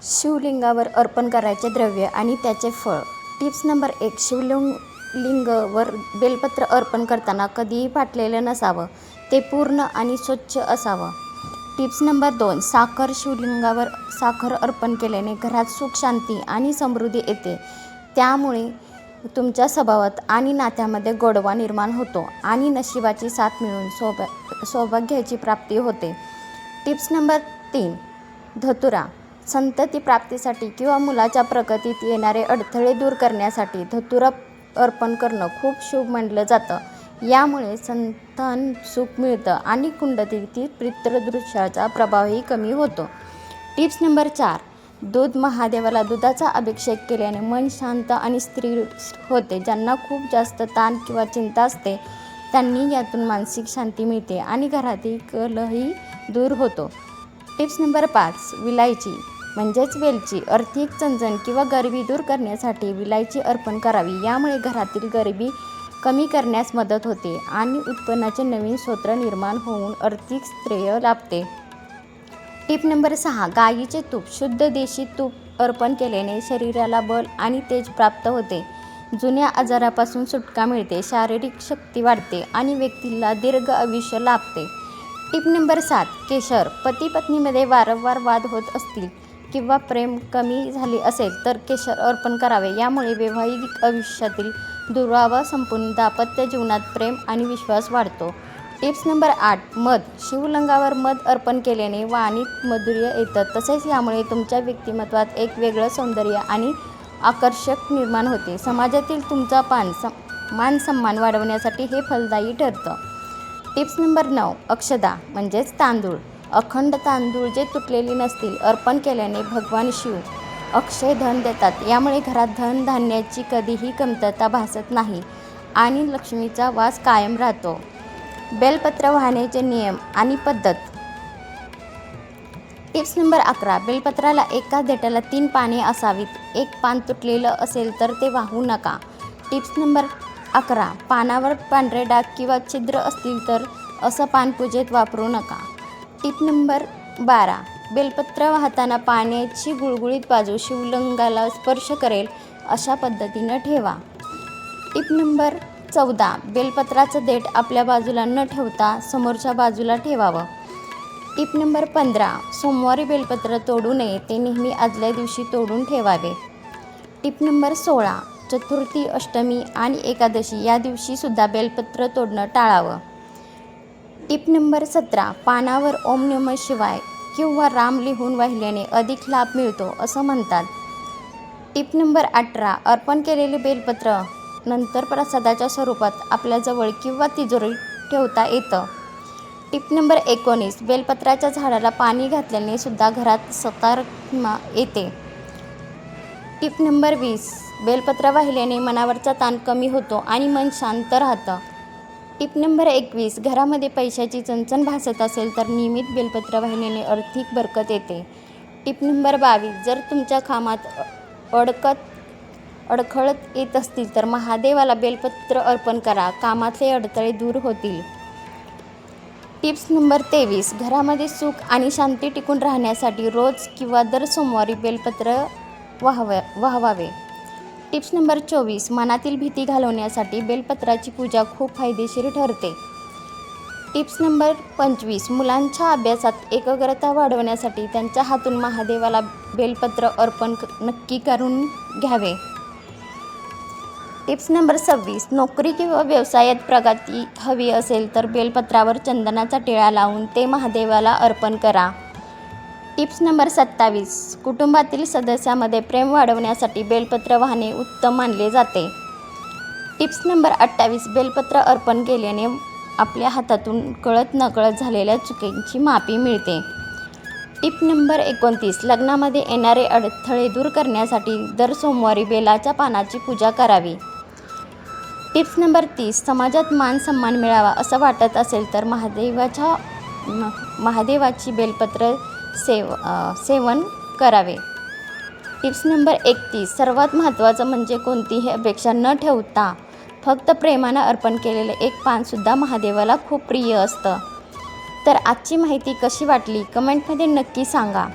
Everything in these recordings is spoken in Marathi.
शिवलिंगावर अर्पण करायचे द्रव्य आणि त्याचे फळ. Tips number 1. शिवलिंगावर बेलपत्र अर्पण करताना कधीही फाटलेलं नसावं. ते पूर्ण आणि स्वच्छ असावं. Tips number 2. शिवलिंगावर साखर अर्पण केल्याने घरात सुख, शांती आणि समृद्धी येते. त्यामुळे तुमच्या स्वभावात आणि नात्यामध्ये गोडवा निर्माण होतो आणि नशिबाची साथ मिळून सौभाग्याची प्राप्ती होते. Tips number 3. धतुरा. संतती प्राप्तीसाठी किंवा मुलाच्या प्रगतीत येणारे अडथळे दूर करण्यासाठी धतुरा अर्पण करणं खूप शुभ मानलं जातं. यामुळे संतान सुख मिळतं आणि कुंडलीतील पितृदोषाचा प्रभावही कमी होतो. Tips number 4. दूध. महादेवाला दुधाचा अभिषेक केल्याने मन शांत आणि स्थिर होते. ज्यांना खूप जास्त ताण किंवा चिंता असते त्यांनी यातून मानसिक शांती मिळते आणि घरातील कलहही दूर होतो. Tips number 5. विलायची म्हणजेच वेलची. आर्थिक चणचण किंवा गरिबी दूर करण्यासाठी विलायची अर्पण करावी. यामुळे घरातील गरिबी कमी करण्यास मदत होते आणि उत्पन्नाचे नवीन स्रोत निर्माण होऊन आर्थिक श्रेय लाभते. Tip number 6. गायीचे तूप. शुद्ध देशी तूप अर्पण केल्याने शरीराला बल आणि तेज प्राप्त होते. जुन्या आजारापासून सुटका मिळते, शारीरिक शक्ती वाढते आणि व्यक्तीला दीर्घ आयुष्य लाभते. Tip number 7. केशर. पती पत्नीमध्ये वारंवार वाद होत असतील किंवा प्रेम कमी झाले असेल तर केशर अर्पण करावे. यामुळे वैवाहिक आयुष्यातील दुरावा संपून दाम्पत्य जीवनात प्रेम आणि विश्वास वाढतो. Tips number 8. मध. शिवलिंगावर मध अर्पण केल्याने वाणीत माधुर्य येतं. तसेच यामुळे तुमच्या व्यक्तिमत्वात एक वेगळं सौंदर्य आणि आकर्षक निर्माण होते. समाजातील तुमचा मान सन्मान वाढवण्यासाठी हे फलदायी ठरतं. Tips number 9. अक्षदा म्हणजेच तांदूळ. अखंड तांदूळ जे तुटलेले नसतील अर्पण केल्याने भगवान शिव अक्षय धन देतात. यामुळे घरात धन धान्याची कधीही कमतरता भासत नाही आणि लक्ष्मीचा वास कायम राहतो. बेलपत्र वाहण्याचे नियम आणि पद्धत. Tips number 11. बेलपत्राला एका देठाला 3 पाने असावीत. एक पान तुटलेलं असेल तर ते वाहू नका. Tips number 11. पानावर पांढरे डाग किंवा छिद्र असतील तर असं पान पूजेत वापरू नका. Tip number 12. बेलपत्र वाहताना पाण्याची गुळगुळीत बाजू शिवलिंगाला स्पर्श करेल अशा पद्धतीनं ठेवा. Tip number 14. बेलपत्राचं देठ आपल्या बाजूला न ठेवता समोरच्या बाजूला ठेवावं. Tip number 15. सोमवारी बेलपत्र तोडू नये. ते नेहमी आदल्या दिवशी तोडून ठेवावे. Tip number 16. चतुर्थी, अष्टमी आणि एकादशी या दिवशीसुद्धा बेलपत्र तोडणं टाळावं. Tip number 17. पानावर ओम नमः शिवाय किंवा राम लिहून वाहिल्याने अधिक लाभ मिळतो असं म्हणतात. Tip number 18. अर्पण केलेले बेलपत्र नंतर प्रसादाच्या स्वरूपात आपल्याजवळ किंवा तिजोरीत ठेवता येतं. Tip number 19. बेलपत्राच्या झाडाला पाणी घातल्याने सुद्धा घरात सकारात्मकता येते. Tip number 20. बेलपत्र वाहिल्याने मनावरचा ताण कमी होतो आणि मन शांत राहतं. Tip number 21. घरामध्ये पैशाची चणचण भासत असेल तर नियमित बेलपत्र वाहिल्याने आर्थिक बरकत येते. Tip number 22. जर तुमच्या कामात अडखळत येत असतील तर महादेवाला बेलपत्र अर्पण करा. कामातले अडथळे दूर होतील. Tips number 23. घरामध्ये सुख आणि शांती टिकून राहण्यासाठी रोज किंवा दर सोमवारी बेलपत्र वाहवावे. Tips number 24. मनातील भीती घालवण्यासाठी बेलपत्राची पूजा खूप फायदेशीर ठरते. Tips number 25. मुलांच्या अभ्यासात एकाग्रता वाढवण्यासाठी त्यांच्या हातून महादेवाला बेलपत्र अर्पण नक्की करून घ्यावे. Tips number 26. नोकरी किंवा व्यवसायात प्रगती हवी असेल तर बेलपत्रावर चंदनाचा टिळा लावून ते महादेवाला अर्पण करा. Tips number 27. कुटुंबातील सदस्यामध्ये प्रेम वाढवण्यासाठी बेलपत्र वाहणे उत्तम मानले जाते. Tips number 28. बेलपत्र अर्पण केल्याने आपल्या हातातून कळत नकळत झालेल्या चुकींची माफी मिळते. Tip number 29. लग्नामध्ये येणारे अडथळे दूर करण्यासाठी दर सोमवारी बेलाच्या पानाची पूजा करावी. Tips number 30. समाजात मान सन्मान मिळावा असं वाटत असेल तर महादेवाची बेलपत्र सेवन करावे. Tips number 31. सर्वात महत्त्वाचं म्हणजे कोणतीही अपेक्षा न ठेवता फक्त प्रेमानं अर्पण केलेलं एक पानसुद्धा महादेवाला खूप प्रिय असतं. तर आजची माहिती कशी वाटली कमेंटमध्ये नक्की सांगा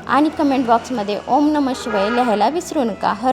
आणि कमेंट बॉक्समध्ये ओम नमः शिवाय लिहायला विसरू नका.